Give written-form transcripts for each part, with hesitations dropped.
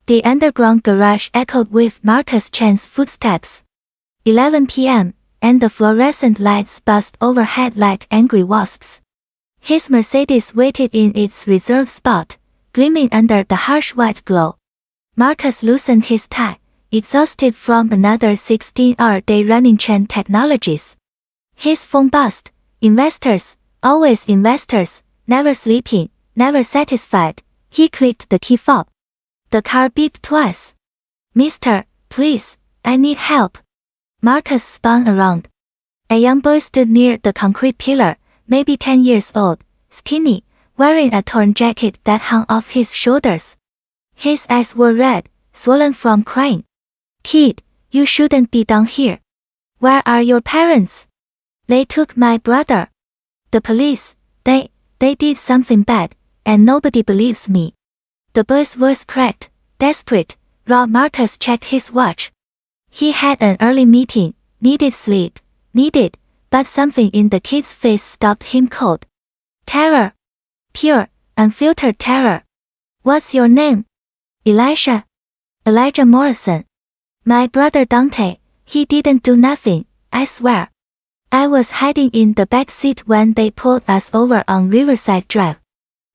The underground garage echoed with Marcus Chen's footsteps. 11 p.m., and the fluorescent lights buzzed overhead like angry wasps. His Mercedes waited in its reserved spot, gleaming under the harsh white glow. Marcus loosened his tie, exhausted from another 16-hour day running Chen Technologies. His phone buzzed. Investors, always investors, never sleeping, never satisfied. He clicked the key fob. The car beeped twice. Mister, please, I need help. Marcus spun around. A young boy stood near the concrete pillar, maybe 10 years old, skinny, wearing a torn jacket that hung off his shoulders. His eyes were red, swollen from crying. Kid, you shouldn't be down here. Where are your parents? They took my brother. The police, they did something bad, and nobody believes me. The boy's voice cracked, desperate. Raw. Marcus checked his watch. He had an early meeting, needed sleep, but something in the kid's face stopped him cold. Terror. Pure, unfiltered terror. What's your name? Elijah Morrison. My brother Dante, he didn't do nothing, I swear. I was hiding in the back seat when they pulled us over on Riverside Drive.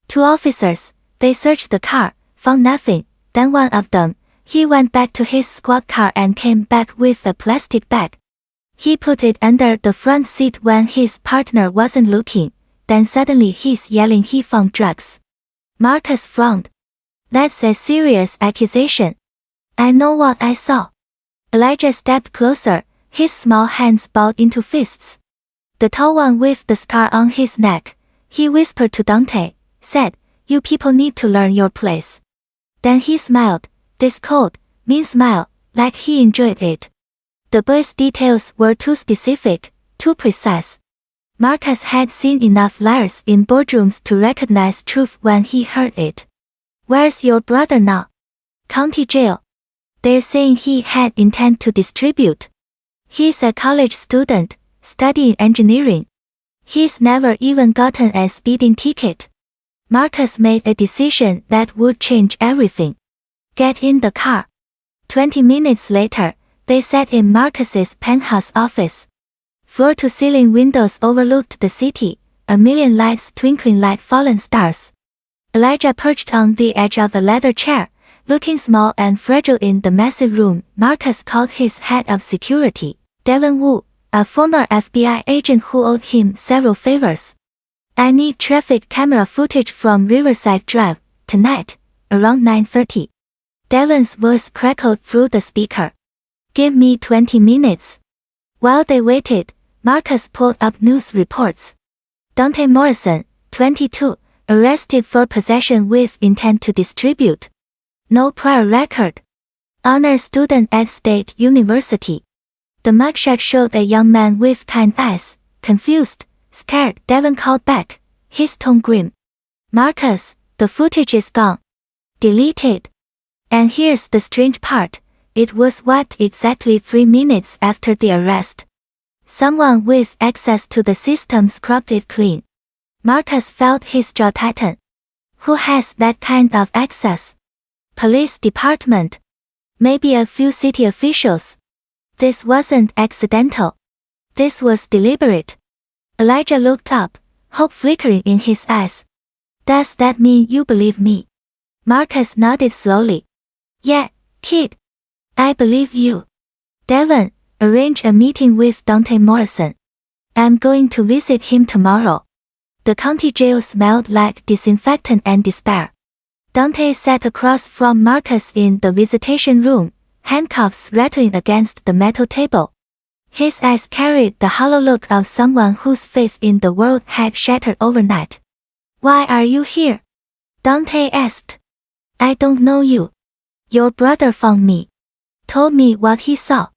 2 officers, they searched the car, found nothing, then one of them, he went back to his squad car and came back with a plastic bag. He put it under the front seat when his partner wasn't looking, then suddenly he's yelling he found drugs. Marcus frowned. That's a serious accusation. I know what I saw. Elijah stepped closer, his small hands balled into fists. The tall one with the scar on his neck, he whispered to Dante, said, you people need to learn your place. Then he smiled, this cold, mean smile, like he enjoyed it. The boy's details were too specific, too precise. Marcus had seen enough liars in boardrooms to recognize truth when he heard it. Where's your brother now? County jail. They're saying he had intent to distribute. He's a college student, studying engineering. He's never even gotten a speeding ticket. Marcus made a decision that would change everything. Get in the car. 20 minutes later, they sat in Marcus's penthouse office. Floor-to-ceiling windows overlooked the city, a million lights twinkling like fallen stars. Elijah perched on the edge of a leather chair, looking small and fragile in the massive room. Marcus called his head of security, Devin Wu, a former FBI agent who owed him several favors. I need traffic camera footage from Riverside Drive, tonight, around 9:30. Devin's voice crackled through the speaker. Give me 20 minutes. While they waited, Marcus pulled up news reports. Dante Morrison, 22, arrested for possession with intent to distribute. No prior record. Honor student at State University. The mugshot showed a young man with kind eyes, confused, scared. Devin called back, his tone grim. Marcus, the footage is gone. Deleted. And here's the strange part, it was wiped exactly 3 minutes after the arrest. Someone with access to the system scrubbed it clean. Marcus felt his jaw tighten. Who has that kind of access? Police department. Maybe a few city officials. This wasn't accidental. This was deliberate. Elijah looked up, hope flickering in his eyes. Does that mean you believe me? Marcus nodded slowly. Yeah, kid. I believe you. Devin, arrange a meeting with Dante Morrison. I'm going to visit him tomorrow. The county jail smelled like disinfectant and despair. Dante sat across from Marcus in the visitation room, handcuffs rattling against the metal table. His eyes carried the hollow look of someone whose faith in the world had shattered overnight. Why are you here? Dante asked. I don't know you. Your brother found me. Told me what he saw.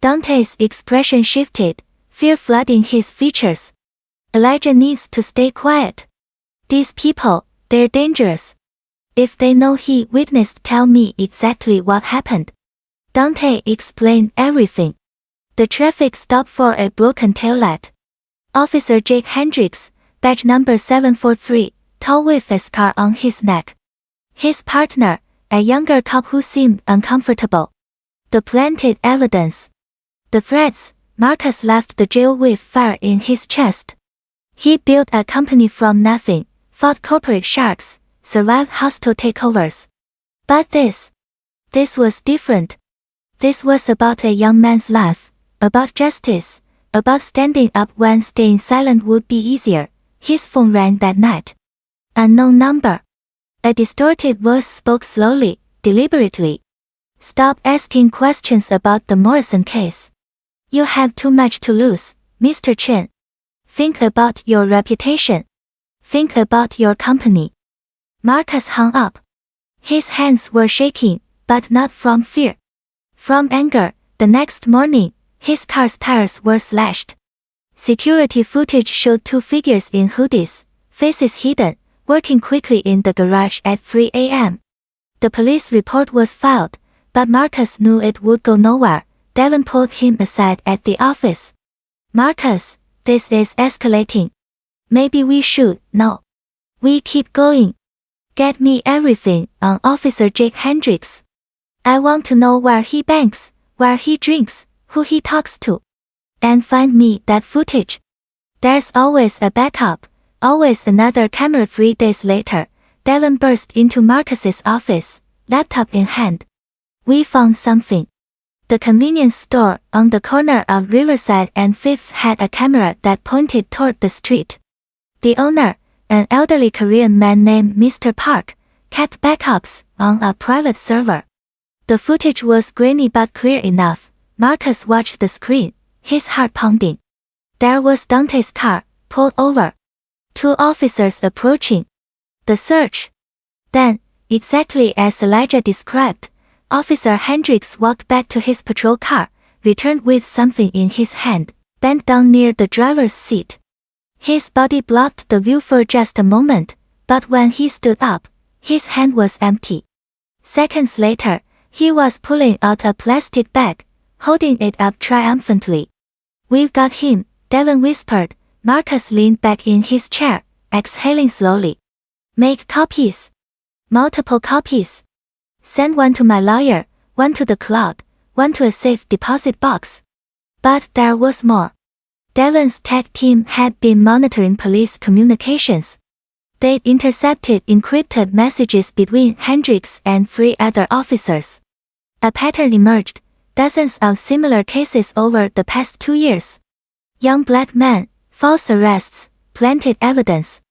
Dante's expression shifted, fear flooding his features. Elijah needs to stay quiet. These people, they're dangerous. If they know he witnessed, tell me exactly what happened. Dante explained everything. The traffic stop for a broken taillight. Officer Jake Hendricks, badge number 743, tall with a scar on his neck. His partner, a younger cop who seemed uncomfortable. The planted evidence. The threats. Marcus left the jail with fire in his chest. He built a company from nothing, fought corporate sharks, survived hostile takeovers. But this was different. This was about a young man's life, about justice, about standing up when staying silent would be easier. His phone rang that night. Unknown number. A distorted voice spoke slowly, deliberately. Stop asking questions about the Morrison case. You have too much to lose, Mr. Chen. Think about your reputation. Think about your company. Marcus hung up. His hands were shaking, but not from fear. From anger. The next morning, his car's tires were slashed. Security footage showed two figures in hoodies, faces hidden, working quickly in the garage at 3 a.m. The police report was filed, but Marcus knew it would go nowhere. Devon pulled him aside at the office. Marcus, this is escalating. Maybe we should. No. We keep going. Get me everything on Officer Jake Hendricks. I want to know where he banks, where he drinks, who he talks to. And find me that footage. There's always a backup, always another camera. 3 days later, Devon burst into Marcus's office, laptop in hand. We found something. The convenience store on the corner of Riverside and 5th had a camera that pointed toward the street. The owner, an elderly Korean man named Mr. Park, kept backups on a private server. The footage was grainy but clear enough. Marcus watched the screen, his heart pounding. There was Dante's car, pulled over. 2 officers approaching. The search. Then, exactly as Elijah described, Officer Hendricks walked back to his patrol car, returned with something in his hand, bent down near the driver's seat. His body blocked the view for just a moment, but when he stood up, his hand was empty. Seconds later, he was pulling out a plastic bag, holding it up triumphantly. We've got him, Devon whispered. Marcus leaned back in his chair, exhaling slowly. Make copies. Multiple copies. Send one to my lawyer, one to the cloud, one to a safe deposit box. But there was more. Devon's tech team had been monitoring police communications. They'd intercepted encrypted messages between Hendricks and 3 other officers. A pattern emerged, dozens of similar cases over the past 2 years. Young black men, false arrests, planted evidence.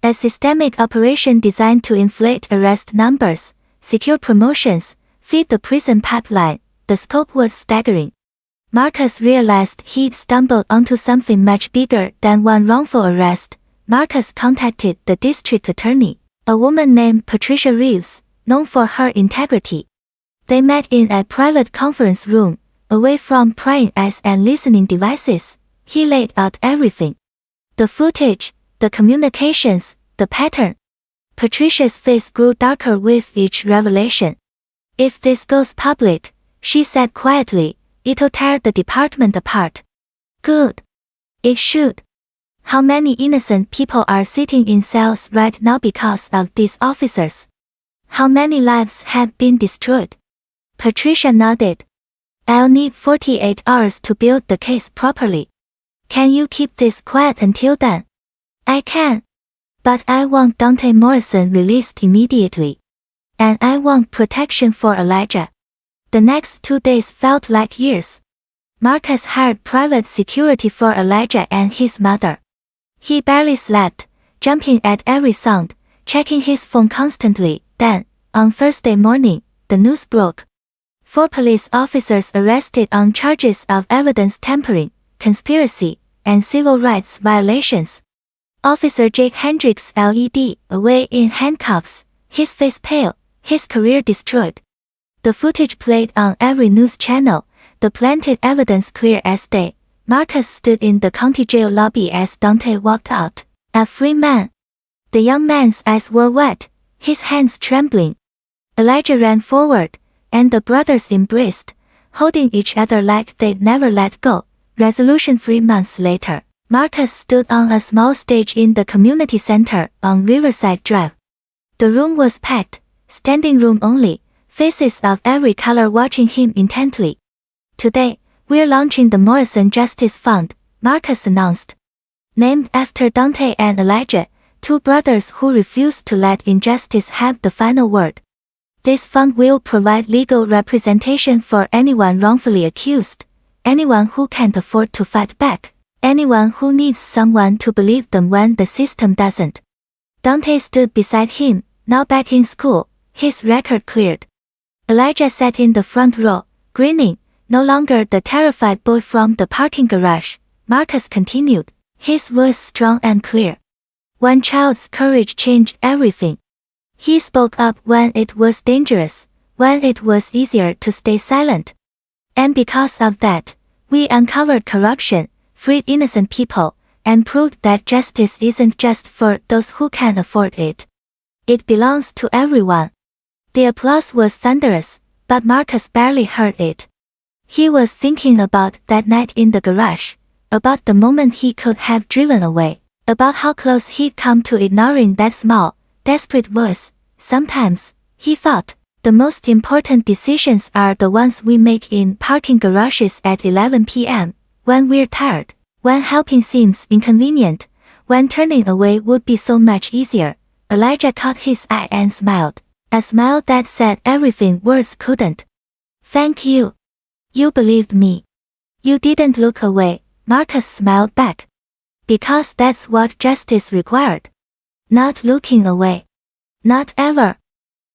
A systemic operation designed to inflate arrest numbers, secure promotions, feed the prison pipeline. The scope was staggering. Marcus realized he'd stumbled onto something much bigger than one wrongful arrest. Marcus contacted the district attorney, a woman named Patricia Reeves, known for her integrity. They met in a private conference room, away from prying eyes and listening devices. He laid out everything. The footage, the communications, the pattern. Patricia's face grew darker with each revelation. If this goes public, she said quietly, it'll tear the department apart. Good. It should. How many innocent people are sitting in cells right now because of these officers? How many lives have been destroyed? Patricia nodded. I'll need 48 hours to build the case properly. Can you keep this quiet until then? I can. But I want Dante Morrison released immediately. And I want protection for Elijah. The next 2 days felt like years. Marcus hired private security for Elijah and his mother. He barely slept, jumping at every sound, checking his phone constantly. Then, on Thursday morning, the news broke. 4 police officers arrested on charges of evidence tampering, conspiracy, and civil rights violations. Officer Jake Hendricks led away in handcuffs, his face pale, his career destroyed. The footage played on every news channel, the planted evidence clear as day. Marcus stood in the county jail lobby as Dante walked out, a free man. The young man's eyes were wet, his hands trembling. Elijah ran forward, and the brothers embraced, holding each other like they'd never let go. Resolution 3 months later, Marcus stood on a small stage in the community center on Riverside Drive. The room was packed, standing room only, faces of every color watching him intently. Today, we're launching the Morrison Justice Fund, Marcus announced. Named after Dante and Elijah, two brothers who refused to let injustice have the final word. This fund will provide legal representation for anyone wrongfully accused, anyone who can't afford to fight back, anyone who needs someone to believe them when the system doesn't. Dante stood beside him, now back in school, his record cleared. Elijah sat in the front row, grinning, no longer the terrified boy from the parking garage. Marcus continued, his voice strong and clear. One child's courage changed everything. He spoke up when it was dangerous, when it was easier to stay silent. And because of that, we uncovered corruption, freed innocent people, and proved that justice isn't just for those who can afford it. It belongs to everyone. The applause was thunderous, but Marcus barely heard it. He was thinking about that night in the garage, about the moment he could have driven away, about how close he'd come to ignoring that small, desperate voice. Sometimes, he thought, the most important decisions are the ones we make in parking garages at 11 p.m., when we're tired, when helping seems inconvenient, when turning away would be so much easier. Elijah caught his eye and smiled, a smile that said everything words couldn't. Thank you. You believed me. You didn't look away, Marcus smiled back. Because that's what justice required. Not looking away. Not ever.